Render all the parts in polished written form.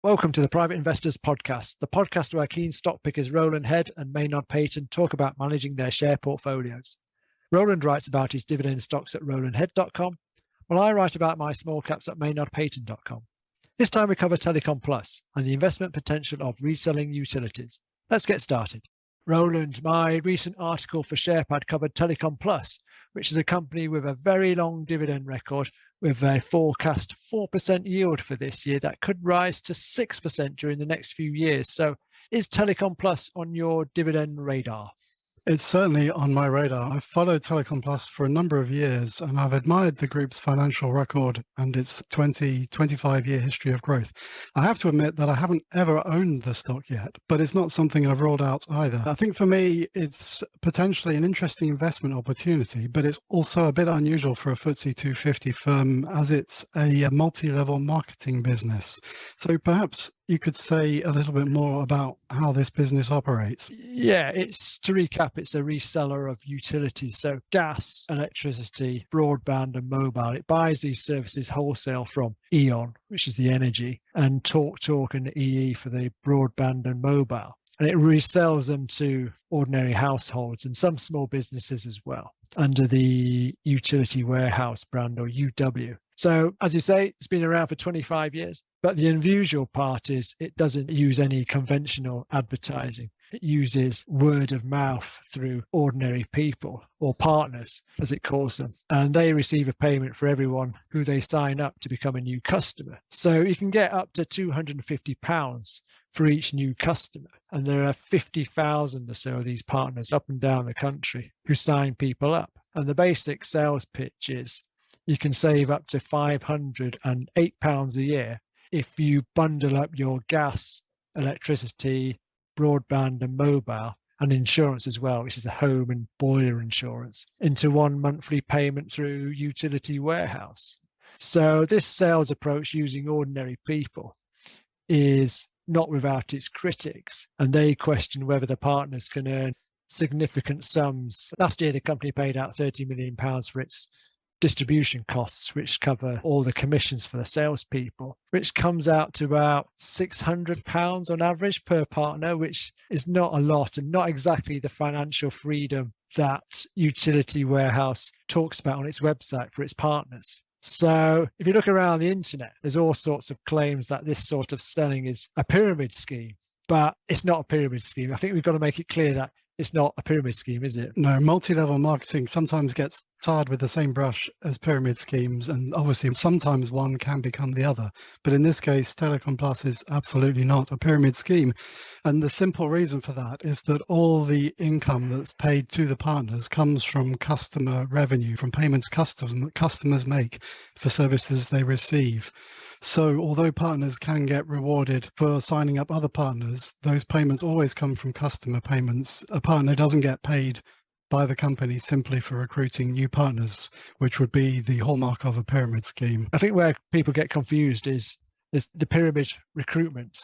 Welcome to the Private Investors Podcast, the podcast where keen stock pickers Roland Head and Maynard Paton talk about managing their share portfolios. Roland writes about his dividend stocks at rolandhead.com, while I write about my small caps at maynardpaton.com. This time we cover Telecom Plus and the investment potential of reselling utilities. Let's get started. Roland, my recent article for SharePad covered Telecom Plus, which is a company with a very long dividend record with a forecast 4% yield for this year that could rise to 6% during the next few years. So is Telecom Plus on your dividend radar? It's certainly on my radar. I've followed Telecom Plus for a number of years, and I've admired the group's financial record and its 25-year history of growth. I have to admit that I haven't ever owned the stock yet, but it's not something I've ruled out either. I think for me, it's potentially an interesting investment opportunity, but it's also a bit unusual for a FTSE 250 firm as it's a multi-level marketing business. So perhaps you could say a little bit more about how this business operates. Yeah, to recap, it's a reseller of utilities. So gas, electricity, broadband and mobile. It buys these services wholesale from E.ON, which is the energy, and TalkTalk and EE for the broadband and mobile. And it resells them to ordinary households and some small businesses as well under the Utility Warehouse brand, or UW. So as you say, it's been around for 25 years, but the unusual part is it doesn't use any conventional advertising. It uses word of mouth through ordinary people, or partners, as it calls them. And they receive a payment for everyone who they sign up to become a new customer. So you can get up to £250 for each new customer. And there are 50,000 or so of these partners up and down the country who sign people up. And the basic sales pitch is you can save up to £508 a year if you bundle up your gas, electricity, broadband and mobile, and insurance as well, which is the home and boiler insurance, into one monthly payment through Utility Warehouse. So this sales approach using ordinary people is not without its critics, and they question whether the partners can earn significant sums. Last year, the company paid out £30 million for its distribution costs, which cover all the commissions for the salespeople, which comes out to about £600 on average per partner, which is not a lot and not exactly the financial freedom that Utility Warehouse talks about on its website for its partners. So if you look around the internet, there's all sorts of claims that this sort of selling is a pyramid scheme, but it's not a pyramid scheme. I think we've got to make it clear that it's not a pyramid scheme, is it? No, multi-level marketing sometimes gets tarred with the same brush as pyramid schemes, and obviously sometimes one can become the other. But in this case, Telecom Plus is absolutely not a pyramid scheme. And the simple reason for that is that all the income that's paid to the partners comes from customer revenue, from payments customers make for services they receive. So although partners can get rewarded for signing up other partners, those payments always come from customer payments. A partner doesn't get paid by the company simply for recruiting new partners, which would be the hallmark of a pyramid scheme. I think where people get confused is the pyramid recruitment.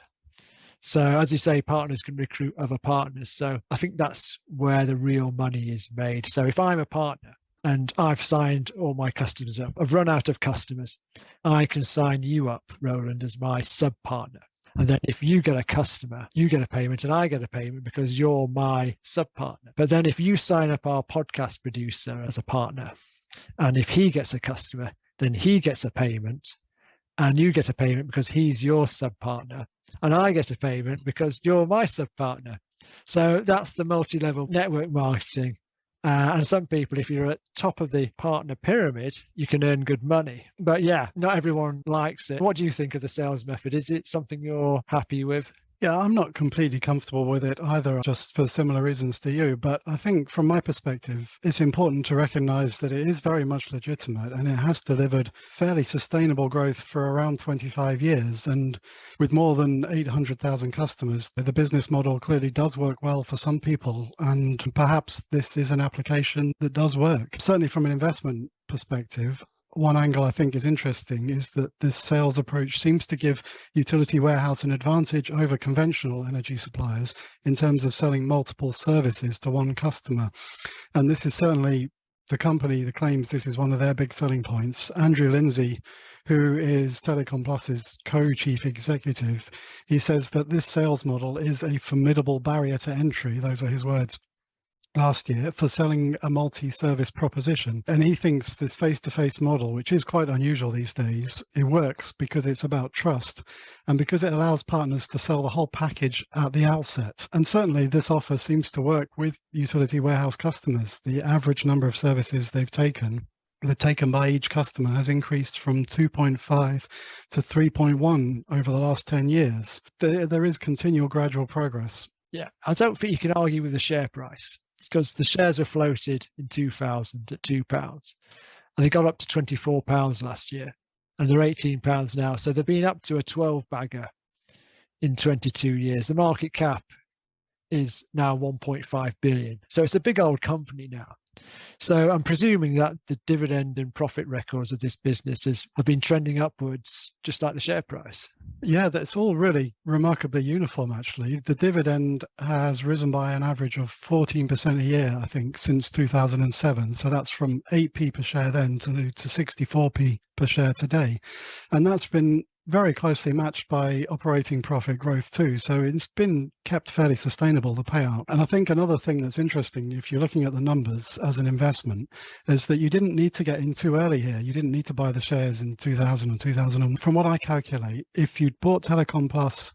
So as you say, partners can recruit other partners. So I think that's where the real money is made. So if I'm a partner and I've signed all my customers up, I've run out of customers, I can sign you up, Roland, as my sub-partner. And then if you get a customer, you get a payment and I get a payment because you're my sub-partner. But then if you sign up our podcast producer as a partner, and if he gets a customer, then he gets a payment and you get a payment because he's your sub-partner. And I get a payment because you're my sub-partner. So that's the multi-level network marketing. And some people, if you're at top of the partner pyramid, you can earn good money. But yeah, not everyone likes it. What do you think of the sales method? Is it something you're happy with? Yeah, I'm not completely comfortable with it either, just for similar reasons to you. But I think from my perspective, it's important to recognize that it is very much legitimate and it has delivered fairly sustainable growth for around 25 years. And with more than 800,000 customers, the business model clearly does work well for some people. And perhaps this is an application that does work. Certainly from an investment perspective, one angle I think is interesting is that this sales approach seems to give Utility Warehouse an advantage over conventional energy suppliers in terms of selling multiple services to one customer. And this is certainly the company that claims this is one of their big selling points, Andrew Lindsay, who is Telecom Plus's co-chief executive, he says that this sales model is a formidable barrier to entry, those were his words, last year, for selling a multi-service proposition. And he thinks this face-to-face model, which is quite unusual these days, it works because it's about trust and because it allows partners to sell the whole package at the outset. And certainly this offer seems to work with utility warehouse customers. The average number of services they've taken by each customer has increased from 2.5 to 3.1 over the last 10 years. There is continual gradual progress. Yeah, I don't think you can argue with the share price, because the shares were floated in 2000 at £2, and they got up to £24 last year, and they're £18 now. So they've been up to a 12 bagger in 22 years. The market cap is now 1.5 billion. So it's a big old company now. So I'm presuming that the dividend and profit records of this business have been trending upwards, just like the share price. Yeah, that's all really remarkably uniform, actually. The dividend has risen by an average of 14% a year, I think, since 2007. So that's from 8p per share then to 64p per share today. And that's been very closely matched by operating profit growth too. So it's been kept fairly sustainable, the payout. And I think another thing that's interesting, if you're looking at the numbers as an investment, is that you didn't need to get in too early here. You didn't need to buy the shares in 2000 and 2001. From what I calculate, if you'd bought Telecom Plus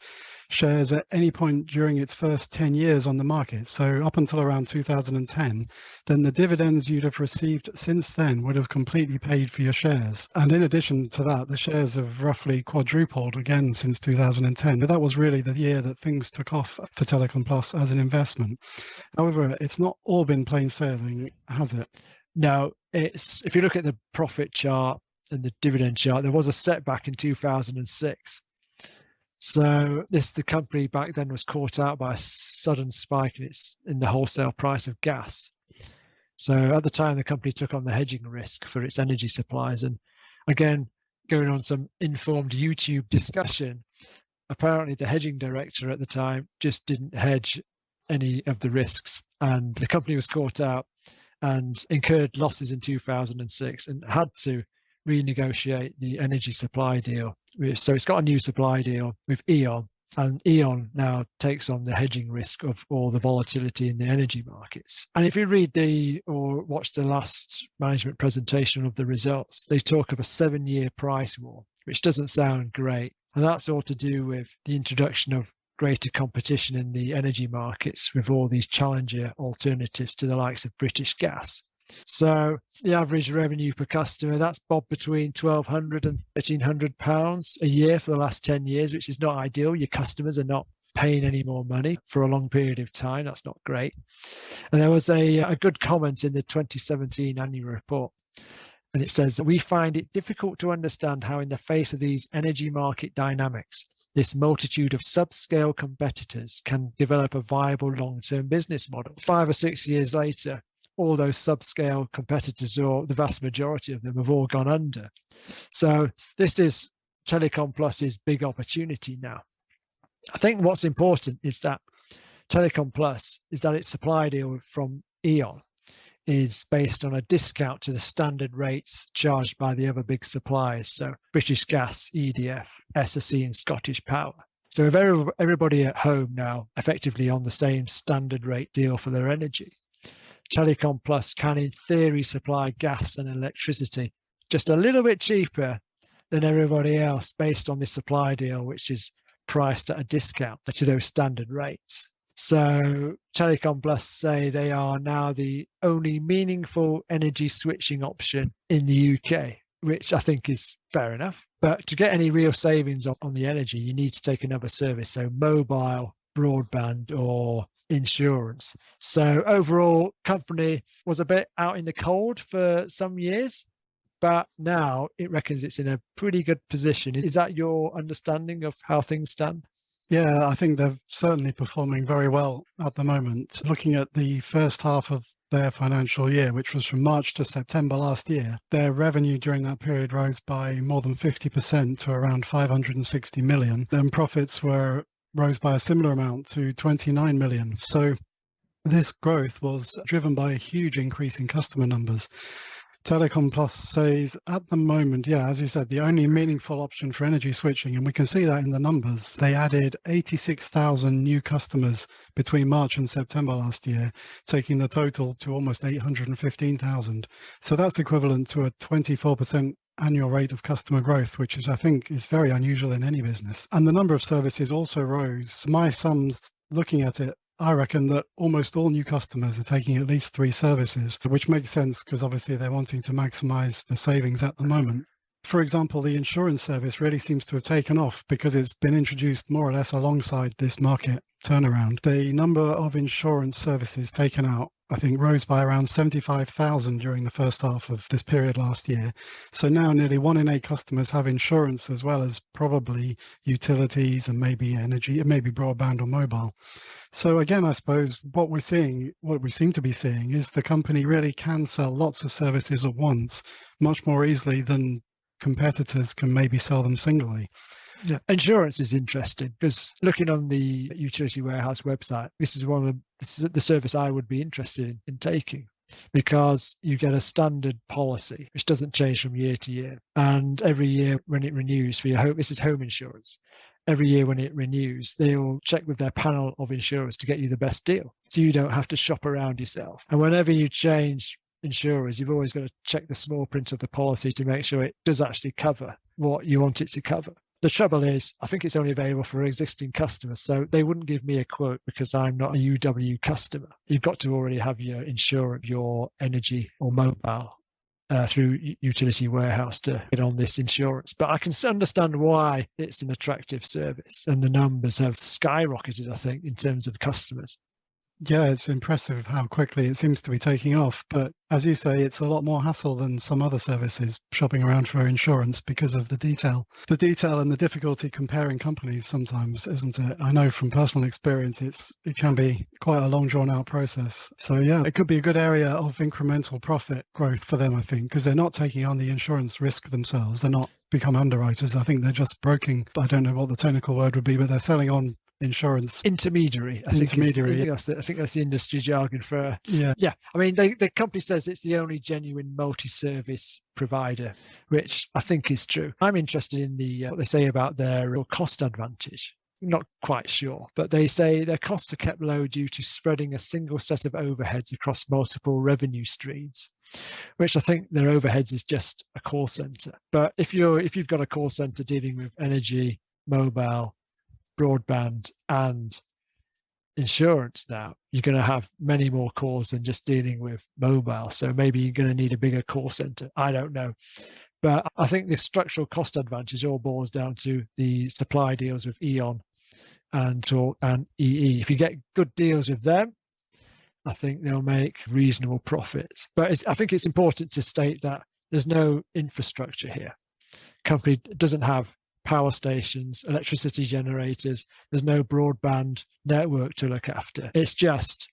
shares at any point during its first 10 years on the market, so up until around 2010, then the dividends you'd have received since then would have completely paid for your shares. And in addition to that, the shares have roughly quadrupled again since 2010. But that was really the year that things took off for Telecom Plus as an investment. However, it's not all been plain sailing, has it? No, if you look at the profit chart and the dividend chart, there was a setback in 2006. So the company back then was caught out by a sudden spike in the wholesale price of gas. So at the time, the company took on the hedging risk for its energy supplies. And again, going on some informed YouTube discussion, apparently the hedging director at the time just didn't hedge any of the risks. And the company was caught out and incurred losses in 2006 and had to renegotiate the energy supply deal. So it's got a new supply deal with E.ON, and E.ON now takes on the hedging risk of all the volatility in the energy markets. And if you read or watch the last management presentation of the results, they talk of a 7-year price war, which doesn't sound great. And that's all to do with the introduction of greater competition in the energy markets with all these challenger alternatives to the likes of British Gas. So the average revenue per customer, that's bobbed between £1,200 and £1,300 a year for the last 10 years, which is not ideal. Your customers are not paying any more money for a long period of time. That's not great. And there was a good comment in the 2017 annual report. And it says, "We find it difficult to understand how in the face of these energy market dynamics, this multitude of subscale competitors can develop a viable long-term business model." 5 or 6 years later, all those subscale competitors, or the vast majority of them, have all gone under. So this is Telecom Plus's big opportunity now. I think what's important is that Telecom Plus is that its supply deal from E.ON is based on a discount to the standard rates charged by the other big suppliers, so British Gas, EDF, SSE and Scottish Power. So if everybody at home now effectively on the same standard rate deal for their energy, Telecom Plus can, in theory, supply gas and electricity just a little bit cheaper than everybody else based on this supply deal, which is priced at a discount to those standard rates. So Telecom Plus say they are now the only meaningful energy switching option in the UK, which I think is fair enough. But to get any real savings on the energy, you need to take another service, so mobile, broadband, or insurance. So overall, company was a bit out in the cold for some years, but now it reckons it's in a pretty good position. Is that your understanding of how things stand? Yeah, I think they're certainly performing very well at the moment. Looking at the first half of their financial year, which was from March to September last year, their revenue during that period rose by more than 50% to around 560 million. And profits rose by a similar amount to 29 million. So This growth was driven by a huge increase in customer numbers. Telecom Plus says at the moment, yeah, as you said, the only meaningful option for energy switching, and we can see that in the numbers. They added 86,000 new customers between March and September last year, taking the total to almost 815,000. So that's equivalent to a 24% annual rate of customer growth, which is, I think, is very unusual in any business. And the number of services also rose. My sums, looking at it, I reckon that almost all new customers are taking at least 3 services, which makes sense because obviously they're wanting to maximize the savings at the moment. For example, the insurance service really seems to have taken off because it's been introduced more or less alongside this market turnaround. The number of insurance services taken out, I think, rose by around 75,000 during the first half of this period last year. So now nearly 1 in 8 customers have insurance as well as probably utilities and maybe energy, and maybe broadband or mobile. So again, I suppose what we seem to be seeing is the company really can sell lots of services at once, much more easily than competitors can maybe sell them singly. Yeah, insurance is interesting because looking on the utility warehouse website, this is the service I would be interested in taking, because you get a standard policy which doesn't change from year to year, and every year when it renews for your home, this is home insurance. Every year when it renews, they'll check with their panel of insurers to get you the best deal, so you don't have to shop around yourself. And whenever you change insurers, you've always got to check the small print of the policy to make sure it does actually cover what you want it to cover. The trouble is, I think it's only available for existing customers, so they wouldn't give me a quote because I'm not a UW customer. You've got to already have your insurance, your energy or mobile through Utility Warehouse to get on this insurance. But I can understand why it's an attractive service, and the numbers have skyrocketed, I think, in terms of customers. Yeah, it's impressive how quickly it seems to be taking off. But as you say, it's a lot more hassle than some other services shopping around for insurance because of the detail. The detail and the difficulty comparing companies sometimes, isn't it? I know from personal experience, it can be quite a long drawn out process. So yeah, it could be a good area of incremental profit growth for them, I think, because they're not taking on the insurance risk themselves. They're not become underwriters. I think they're just broking. I don't know what the technical word would be, but they're selling on insurance intermediary. I think that's the industry jargon for yeah. I mean, the company says it's the only genuine multi-service provider, which I think is true. I'm interested in what they say about their cost advantage. Not quite sure, but they say their costs are kept low due to spreading a single set of overheads across multiple revenue streams, which I think their overheads is just a call center. But if you've got a call center dealing with energy, mobile, broadband and insurance, now you're going to have many more calls than just dealing with mobile, so maybe you're going to need a bigger call center. I don't know, but I think the structural cost advantage all boils down to the supply deals with E.ON and EE. If you get good deals with them, I think they'll make reasonable profits. But I think it's important to state that there's no infrastructure here. Company doesn't have power stations, electricity generators. There's no broadband network to look after. It's just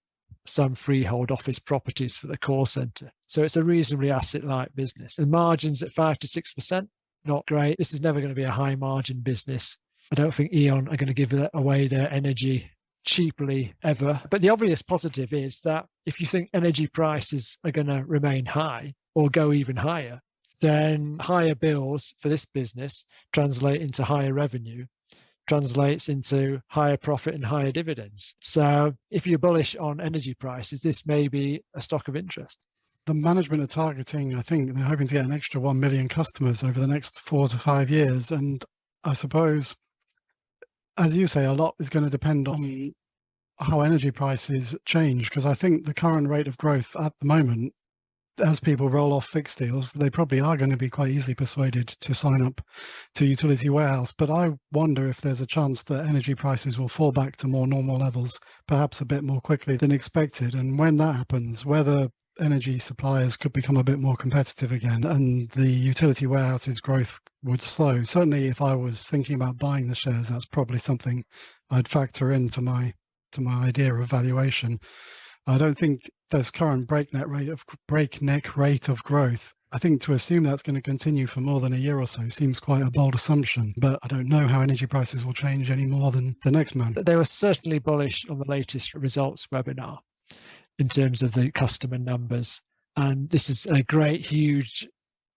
some freehold office properties for the call center. So it's a reasonably asset-light business. And margins at 5 to 6%, not great. This is never going to be a high margin business. I don't think E.ON are going to give away their energy cheaply ever. But the obvious positive is that if you think energy prices are going to remain high or go even higher, then higher bills for this business translate into higher revenue, translates into higher profit and higher dividends. So if you're bullish on energy prices, this may be a stock of interest. The management are targeting, I think they're hoping to get an extra 1 million customers over the next 4 to 5 years. And I suppose, as you say, a lot is going to depend on how energy prices change, because I think the current rate of growth at the moment, as people roll off fixed deals, they probably are going to be quite easily persuaded to sign up to Utility Warehouse. But I wonder if there's a chance that energy prices will fall back to more normal levels, perhaps a bit more quickly than expected. And when that happens, whether energy suppliers could become a bit more competitive again and the Utility Warehouse's growth would slow. Certainly, if I was thinking about buying the shares, that's probably something I'd factor into my idea of valuation. I don't think there's current breakneck rate of growth. I think to assume that's going to continue for more than a year or so seems quite a bold assumption, but I don't know how energy prices will change any more than the next month. They were certainly bullish on the latest results webinar. in terms of the customer numbers. And this is a great, huge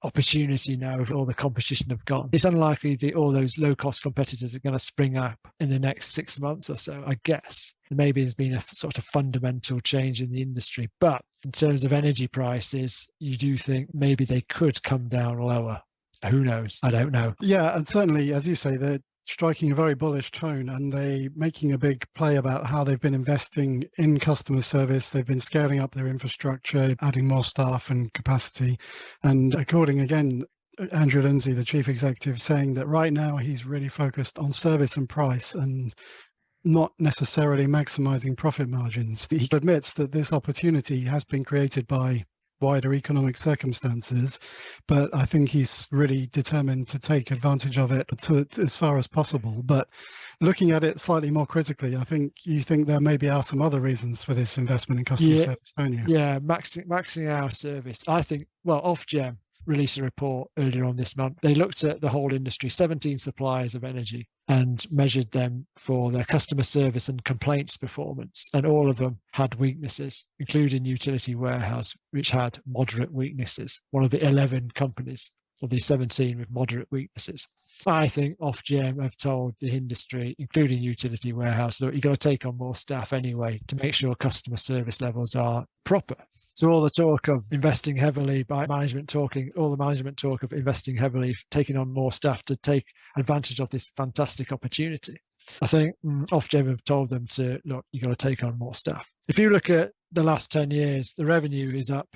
opportunity now with all the competition have gone. It's unlikely that all those low-cost competitors are going to spring up in the next 6 months or so, I guess. Maybe there's been a sort of fundamental change in the industry. But in terms of energy prices, you do think maybe they could come down lower. Who knows? I don't know. Yeah, and certainly, as you say, they're striking a very bullish tone, and they making a big play about how they've been investing in customer service. They've been scaling up their infrastructure, adding more staff and capacity. And according again, Andrew Lindsay, the chief executive, saying that right now he's really focused on service and price and not necessarily maximizing profit margins. He admits that this opportunity has been created by wider economic circumstances, but I think he's really determined to take advantage of it as far as possible. But looking at it slightly more critically, I think you think there maybe are some other reasons for this investment in customer service, don't you? Yeah, maxing our service. I think, well, Ofgem released a report earlier on this month. They looked at the whole industry, 17 suppliers of energy, and measured them for their customer service and complaints performance. And all of them had weaknesses, including Utility Warehouse, which had moderate weaknesses. One of the 11 companies of the 17 with moderate weaknesses. I think Ofgem have told the industry, including Utility Warehouse, look, you've got to take on more staff anyway to make sure customer service levels are proper. So all the talk of investing heavily by management all the management talk of investing heavily, taking on more staff to take advantage of this fantastic opportunity. I think Ofgem have told them to, look, you've got to take on more staff. If you look at the last 10 years, the revenue is up,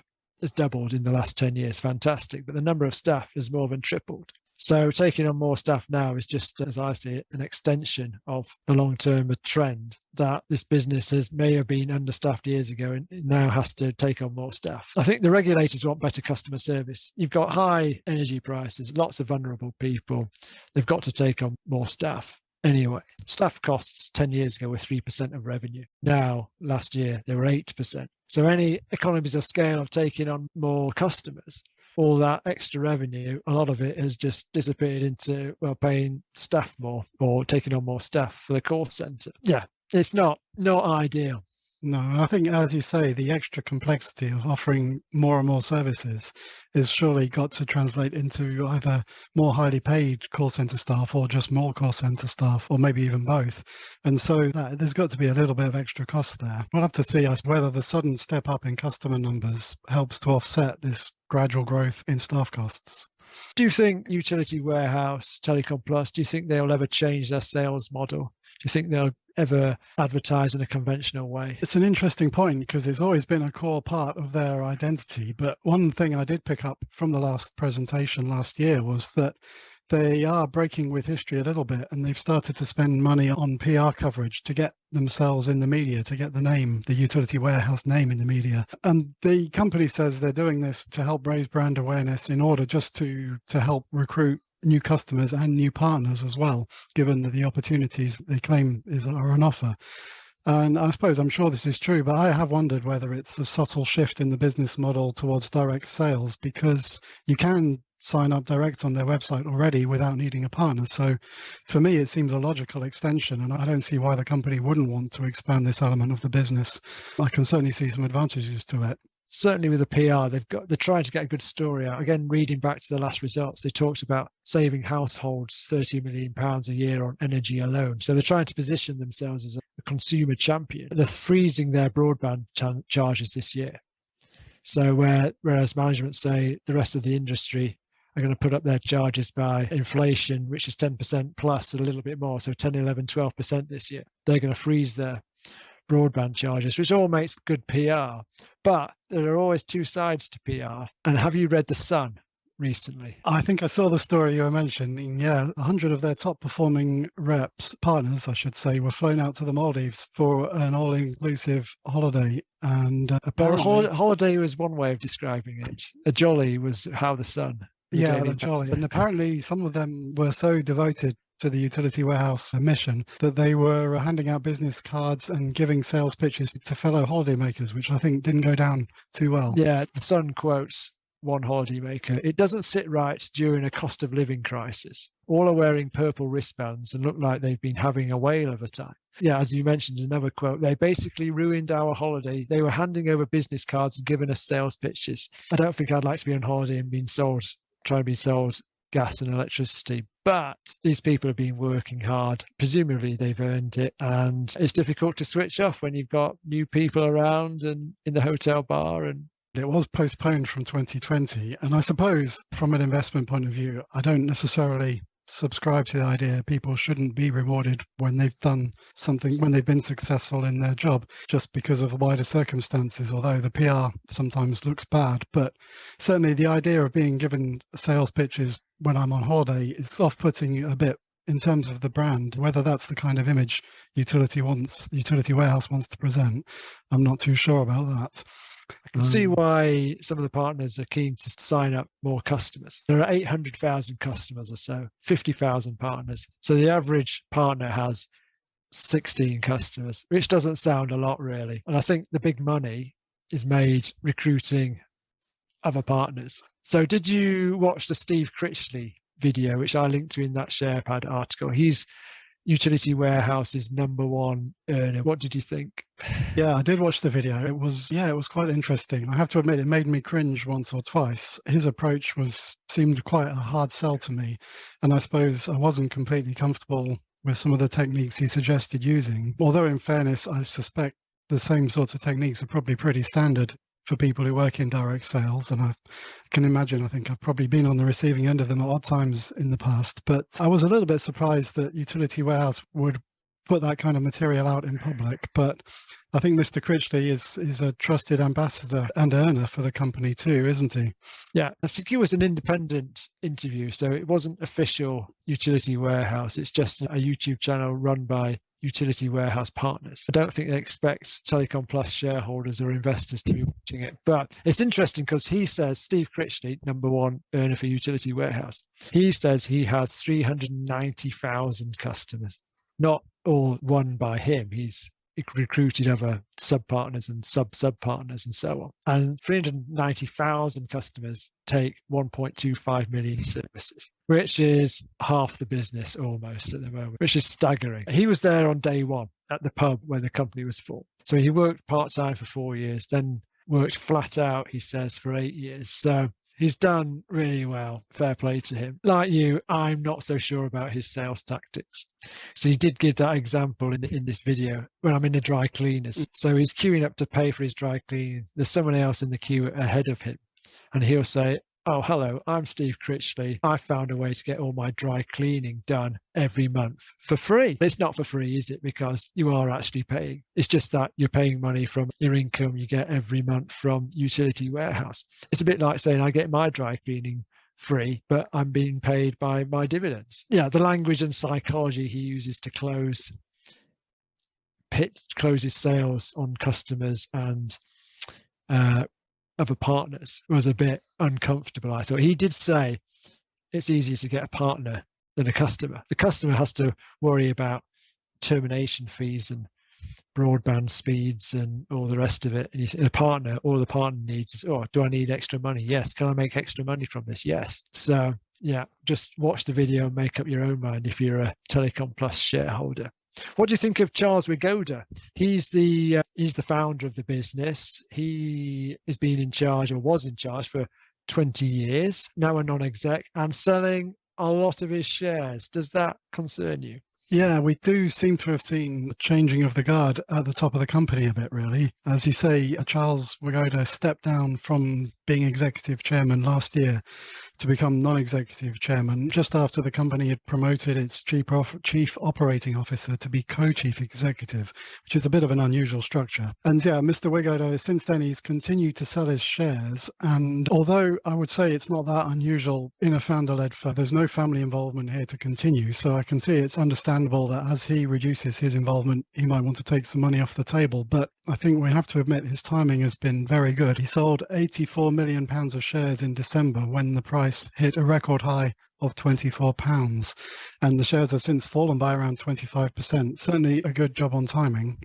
has doubled in the last 10 years, fantastic, but the number of staff has more than tripled. So taking on more staff now is just, as I see it, an extension of the long-term trend that this business may have been understaffed years ago and now has to take on more staff. I think the regulators want better customer service. You've got high energy prices, lots of vulnerable people. They've got to take on more staff. Anyway, staff costs 10 years ago were 3% of revenue. Now, last year, they were 8%. So any economies of scale of taking on more customers, all that extra revenue, a lot of it has just disappeared into, well, paying staff more or taking on more staff for the call centre. Yeah, it's not ideal. No, I think, as you say, the extra complexity of offering more and more services is surely got to translate into either more highly paid call centre staff or just more call centre staff, or maybe even both. And so there's got to be a little bit of extra cost there. We'll have to see whether the sudden step up in customer numbers helps to offset this gradual growth in staff costs. Do you think Utility Warehouse, Telecom Plus, do you think they'll ever change their sales model? Do you think they'll ever advertise in a conventional way? It's an interesting point because it's always been a core part of their identity. But one thing I did pick up from the last presentation last year was that they are breaking with history a little bit, and they've started to spend money on PR coverage to get themselves in the media, to get the name, the Utility Warehouse name in the media. And the company says they're doing this to help raise brand awareness in order just to help recruit new customers and new partners as well, given that the opportunities they claim are on offer. And I'm sure this is true, but I have wondered whether it's a subtle shift in the business model towards direct sales, because you can sign up direct on their website already without needing a partner. So for me, it seems a logical extension, and I don't see why the company wouldn't want to expand this element of the business. I can certainly see some advantages to it. Certainly with the PR, they're trying to get a good story out. Again, reading back to the last results, they talked about saving households £30 million a year on energy alone. So they're trying to position themselves as a consumer champion. They're freezing their broadband charges this year. So whereas management say the rest of the industry are going to put up their charges by inflation, which is 10% plus, a little bit more, so 10, 11, 12% this year. They're going to freeze their broadband charges, which all makes good PR. But there are always two sides to PR. And have you read The Sun recently? I think I saw the story you were mentioning. Yeah, 100 of their top performing partners, I should say, were flown out to the Maldives for an all-inclusive holiday. And holiday was one way of describing it. A jolly was how The Sun. The jolly. And apparently some of them were so devoted to the Utility Warehouse mission that they were handing out business cards and giving sales pitches to fellow holidaymakers, which I think didn't go down too well. Yeah, The Sun quotes one holidaymaker, it doesn't sit right during a cost of living crisis. All are wearing purple wristbands and look like they've been having a whale of a time. Yeah, as you mentioned, another quote, they basically ruined our holiday. They were handing over business cards and giving us sales pitches. I don't think I'd like to be on holiday and trying to be sold gas and electricity, but these people have been working hard. Presumably they've earned it, and it's difficult to switch off when you've got new people around and in the hotel bar. And it was postponed from 2020. And I suppose from an investment point of view, I don't necessarily subscribe to the idea people shouldn't be rewarded when they've done something, when they've been successful in their job, just because of the wider circumstances, although the PR sometimes looks bad. But certainly the idea of being given sales pitches when I'm on holiday is off-putting a bit in terms of the brand. Whether that's the kind of image Utility Warehouse wants to present, I'm not too sure about that. I can see why some of the partners are keen to sign up more customers. There are 800,000 customers or so, 50,000 partners. So the average partner has 16 customers, which doesn't sound a lot really. And I think the big money is made recruiting other partners. So did you watch the Steve Critchley video, which I linked to in that SharePad article? He's Utility Warehouse's #1 earner. What did you think? Yeah, I did watch the video. It was quite interesting. I have to admit, it made me cringe once or twice. His approach seemed quite a hard sell to me, and I suppose I wasn't completely comfortable with some of the techniques he suggested using. Although in fairness, I suspect the same sorts of techniques are probably pretty standard for people who work in direct sales, and I can imagine, I think I've probably been on the receiving end of them a lot of times in the past. But I was a little bit surprised that Utility Warehouse would put that kind of material out in public. But I think Mr. Critchley is a trusted ambassador and earner for the company too, isn't he? Yeah, I think it was an independent interview, so it wasn't official Utility Warehouse. It's just a YouTube channel run by Utility Warehouse partners. I don't think they expect Telecom Plus shareholders or investors to be watching it. But it's interesting because he says, Steve Critchley, #1 earner for Utility Warehouse, he says he has 390,000 customers, not all run by him. He's recruited other sub-partners and sub-partners and so on. And 390,000 customers take 1.25 million services, which is half the business almost at the moment, which is staggering. He was there on day one at the pub where the company was formed. So he worked part-time for 4 years, then worked flat out, he says, for 8 years. So he's done really well. Fair play to him. Like you, I'm not so sure about his sales tactics. So he did give that example in this video when I'm in the dry cleaners. So he's queuing up to pay for his dry cleaning. There's someone else in the queue ahead of him. And he'll say, "Oh, hello, I'm Steve Critchley. I found a way to get all my dry cleaning done every month for free." It's not for free, is it? Because you are actually paying. It's just that you're paying money from your income you get every month from Utility Warehouse. It's a bit like saying I get my dry cleaning free, but I'm being paid by my dividends. Yeah, the language and psychology he uses to close his sales on customers and other partners was a bit uncomfortable, I thought. He did say it's easier to get a partner than a customer. The customer has to worry about termination fees and broadband speeds and all the rest of it. And a partner, all the partner needs is, oh, do I need extra money? Yes. Can I make extra money from this? Yes. So yeah, just watch the video and make up your own mind if you're a Telecom Plus shareholder. What do you think of Charles Wigoder? He's the founder of the business. He has been in charge, or was in charge, for 20 years, now a non-exec, and selling a lot of his shares. Does that concern you? Yeah, we do seem to have seen a changing of the guard at the top of the company a bit, really. As you say, Charles Wigoder stepped down from being executive chairman last year to become non-executive chairman just after the company had promoted its chief operating officer to be co-chief executive, which is a bit of an unusual structure. And yeah, Mr. Wigoder, since then, he's continued to sell his shares. And although I would say it's not that unusual in a founder-led firm, there's no family involvement here to continue. So I can see it's understandable that as he reduces his involvement, he might want to take some money off the table. But I think we have to admit his timing has been very good. He sold £84 million of shares in December when the price hit a record high of £24, and the shares have since fallen by around 25%. Certainly a good job on timing.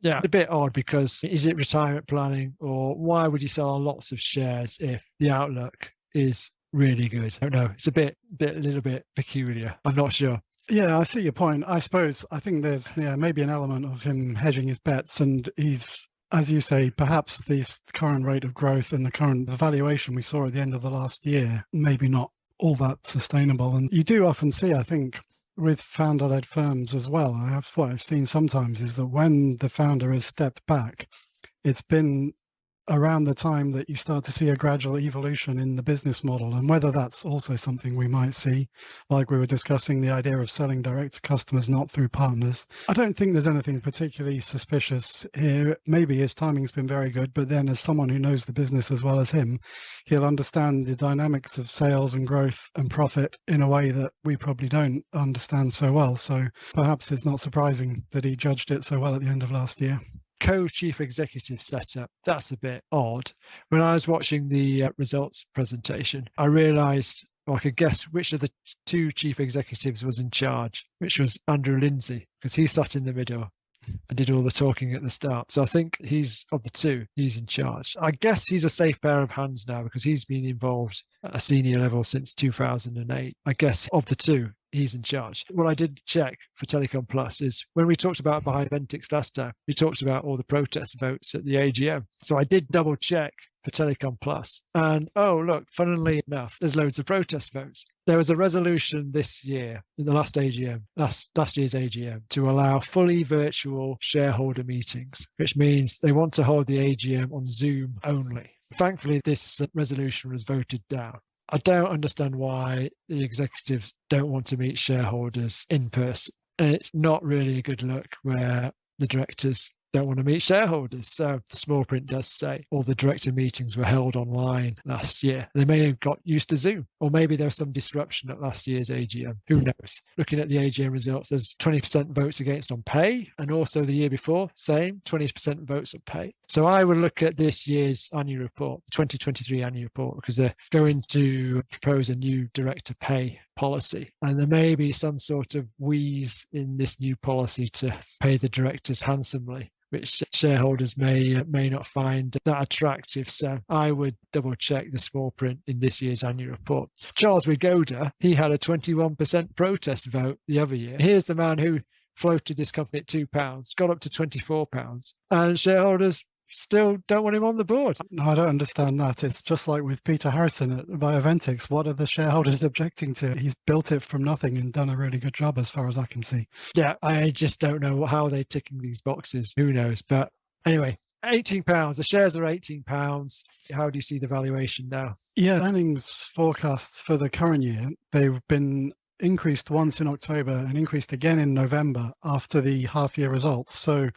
Yeah, it's a bit odd because is it retirement planning, or why would you sell lots of shares if the outlook is really good? I don't know. It's a little bit peculiar. I'm not sure. Yeah, I see your point. I suppose I think there's maybe an element of him hedging his bets, and he's, as you say, perhaps this current rate of growth and the current valuation we saw at the end of the last year, maybe not all that sustainable. And you do often see, I think, with founder-led firms as well, what I've seen sometimes is that when the founder has stepped back, it's been around the time that you start to see a gradual evolution in the business model, and whether that's also something we might see, like we were discussing, the idea of selling direct to customers, not through partners. I don't think there's anything particularly suspicious here. Maybe his timing's been very good, but then as someone who knows the business as well as him, he'll understand the dynamics of sales and growth and profit in a way that we probably don't understand so well. So perhaps it's not surprising that he judged it so well at the end of last year. Co-chief executive setup, that's a bit odd. When I was watching the results presentation, I realized, or I could guess which of the two chief executives was in charge, which was Andrew Lindsay, because he sat in the middle and did all the talking at the start. So I think he's, of the two, he's in charge. I guess he's a safe pair of hands now because he's been involved at a senior level since 2008. I guess of the two, he's in charge. What I did check for Telecom Plus is when we talked about Bioventic's last time, we talked about all the protest votes at the AGM. So I did double check for Telecom Plus. And oh, look, funnily enough, there's loads of protest votes. There was a resolution this year in the last AGM, last year's AGM, to allow fully virtual shareholder meetings, which means they want to hold the AGM on Zoom only. Thankfully, this resolution was voted down. I don't understand why the executives don't want to meet shareholders in person. And it's not really a good look where the directors don't want to meet shareholders. So the small print does say all the director meetings were held online last year. They may have got used to Zoom, or maybe there was some disruption at last year's AGM. Who knows? Looking at the AGM results, there's 20% votes against on pay, and also the year before, same 20% votes on pay. So I would look at this year's annual report, the 2023 annual report, because they're going to propose a new director pay policy. And there may be some sort of wheeze in this new policy to pay the directors handsomely, which shareholders may not find that attractive. So I would double check the small print in this year's annual report. Charles Wigoder, he had a 21% protest vote the other year. Here's the man who floated this company at £2, got up to £24, and shareholders still don't want him on the board. No, I don't understand that. It's just like with Peter Harrison at Bioventics. What are the shareholders objecting to? He's built it from nothing and done a really good job as far as I can see. Yeah, I just don't know how they're ticking these boxes. Who knows? But anyway, £18. The shares are £18. How do you see the valuation now? Yeah, earnings forecasts for the current year, they've been increased once in October and increased again in November after the half-year results. So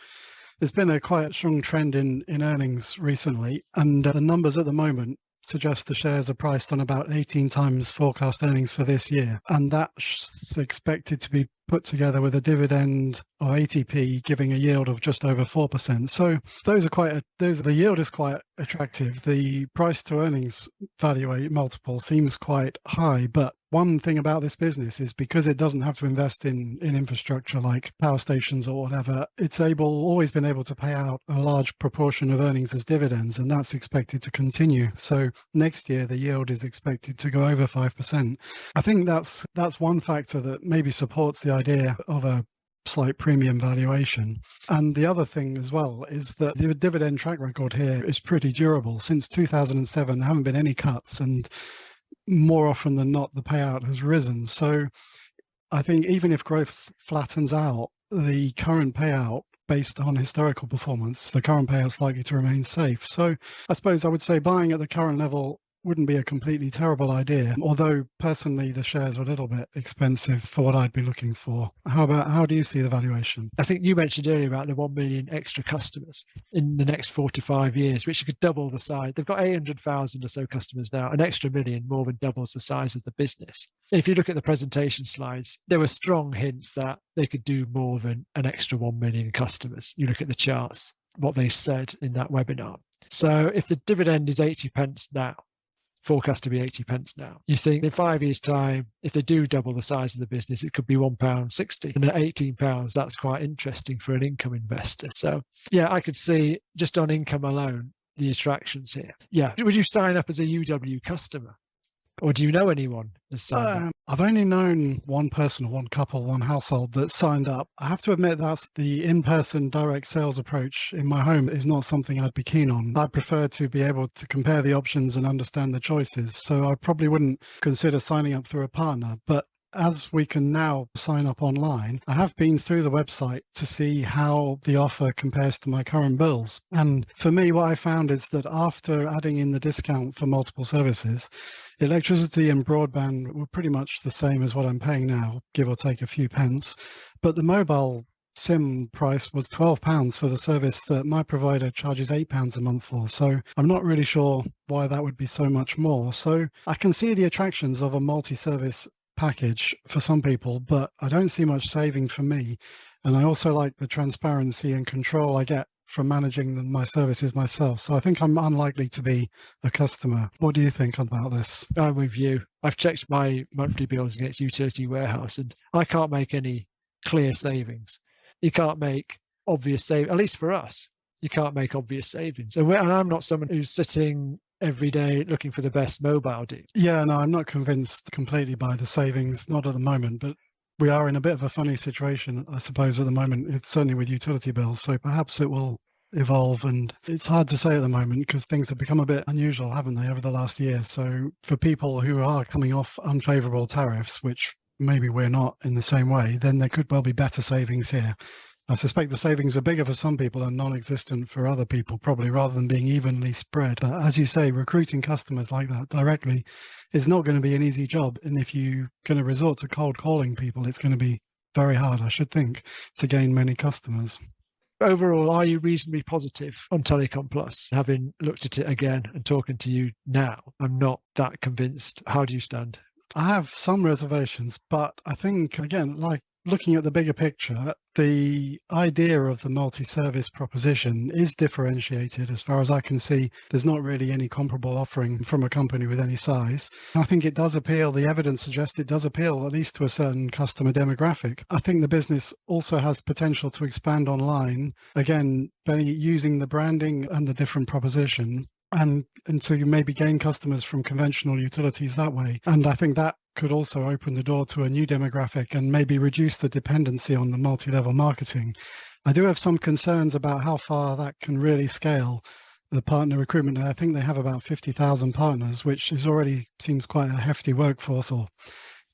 there's been a quite strong trend in earnings recently, and the numbers at the moment suggest the shares are priced on about 18 times forecast earnings for this year, and that's expected to be put together with a dividend of 80p, giving a yield of just over 4%. So the yield is quite attractive. The price to earnings multiple seems quite high, but one thing about this business is because it doesn't have to invest in infrastructure like power stations or whatever, it's always been able to pay out a large proportion of earnings as dividends, and that's expected to continue. So next year, the yield is expected to go over 5%. I think that's one factor that maybe supports the idea of a slight premium valuation. And the other thing as well is that the dividend track record here is pretty durable. Since 2007, there haven't been any cuts, and more often than not, the payout has risen. So I think even if growth flattens out, the current payout, based on historical performance, the current payout is likely to remain safe. So I suppose I would say buying at the current level wouldn't be a completely terrible idea, although personally the shares are a little bit expensive for what I'd be looking for. How do you see the valuation? I think you mentioned earlier about the 1 million extra customers in the next 4 to 5 years, which could double the size. They've got 800,000 or so customers now. An extra million more than doubles the size of the business. If you look at the presentation slides, there were strong hints that they could do more than an extra 1 million customers. You look at the charts, what they said in that webinar. So if the dividend is 80 pence now, forecast to be 80 pence now. You think in 5 years' time, if they do double the size of the business, it could be £1.60. And at £18, that's quite interesting for an income investor. So yeah, I could see just on income alone, the attractions here. Yeah. Would you sign up as a UW customer? Or do you know anyone that's signed up? I've only known one person, or one couple, one household that signed up. I have to admit that's the in-person direct sales approach in my home is not something I'd be keen on. I prefer to be able to compare the options and understand the choices. So I probably wouldn't consider signing up through a partner. But as we can now sign up online, I have been through the website to see how the offer compares to my current bills. And for me, what I found is that after adding in the discount for multiple services, electricity and broadband were pretty much the same as what I'm paying now, give or take a few pence. But the mobile SIM price was £12 for the service that my provider charges £8 a month for. So I'm not really sure why that would be so much more. So I can see the attractions of a multi-service package for some people, but I don't see much saving for me. And I also like the transparency and control I get from managing my services myself. So I think I'm unlikely to be a customer. What do you think about this? I'm with you. I've checked my monthly bills against Utility Warehouse and I can't make any clear savings. You can't make obvious savings, at least for us, you can't make obvious savings. And I'm not someone who's sitting every day looking for the best mobile deal. Yeah, no, I'm not convinced completely by the savings, not at the moment, but we are in a bit of a funny situation, I suppose, at the moment. It's certainly with utility bills, so perhaps it will evolve, and it's hard to say at the moment because things have become a bit unusual, haven't they, over the last year. So for people who are coming off unfavorable tariffs, which maybe we're not in the same way, then there could well be better savings here. I suspect the savings are bigger for some people and non-existent for other people, probably, rather than being evenly spread. But as you say, recruiting customers like that directly is not going to be an easy job. And if you're going to resort to cold calling people, it's going to be very hard, I should think, to gain many customers. Overall, are you reasonably positive on Telecom Plus? Having looked at it again and talking to you now, I'm not that convinced. How do you stand? I have some reservations, but I think, again, like looking at the bigger picture, the idea of the multi-service proposition is differentiated. As far as I can see, there's not really any comparable offering from a company with any size. I think it does appeal, the evidence suggests it does appeal at least to a certain customer demographic. I think the business also has potential to expand online, again, by using the branding and the different proposition, and so you maybe gain customers from conventional utilities that way. And I think that could also open the door to a new demographic and maybe reduce the dependency on the multi-level marketing. I do have some concerns about how far that can really scale the partner recruitment. I think they have about 50,000 partners, which is already seems quite a hefty workforce, or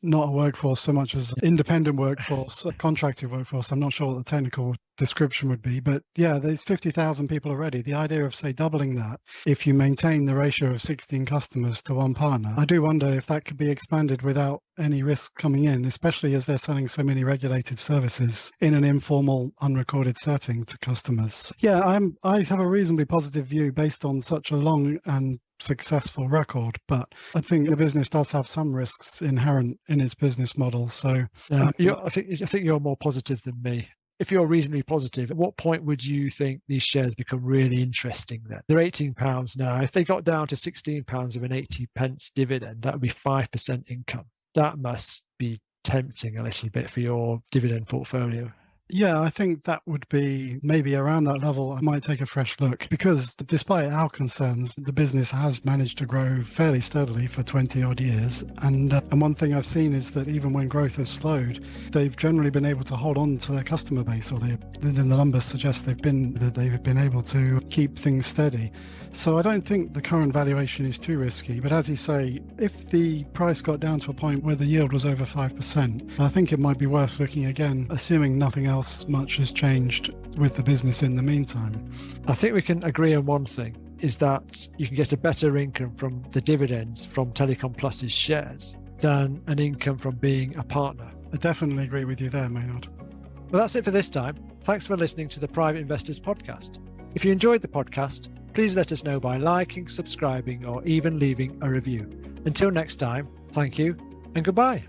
not a workforce so much as independent workforce, a contracted workforce. I'm not sure what the technical description would be, but yeah, there's 50,000 people already. The idea of, say, doubling that if you maintain the ratio of 16 customers to one partner, I do wonder if that could be expanded without any risk coming in, especially as they're selling so many regulated services in an informal, unrecorded setting to customers. Yeah, I have a reasonably positive view based on such a long and successful record, but I think the business does have some risks inherent in its business model. So I think you're more positive than me. If you're reasonably positive, at what point would you think these shares become really interesting then? They're £18 now. If they got down to £16 with an 80 pence dividend, that would be 5% income. That must be tempting a little bit for your dividend portfolio. Yeah, I think that would be maybe around that level. I might take a fresh look because despite our concerns, the business has managed to grow fairly steadily for 20 odd years. And one thing I've seen is that even when growth has slowed, they've generally been able to hold on to their customer base, or the numbers suggest they've been able to keep things steady. So I don't think the current valuation is too risky. But as you say, if the price got down to a point where the yield was over 5%, I think it might be worth looking again, assuming nothing else much has changed with the business in the meantime. I think we can agree on one thing, is that you can get a better income from the dividends from Telecom Plus's shares than an income from being a partner. I definitely agree with you there, Maynard. Well, that's it for this time. Thanks for listening to the Private Investors Podcast. If you enjoyed the podcast, please let us know by liking, subscribing, or even leaving a review. Until next time, thank you and goodbye.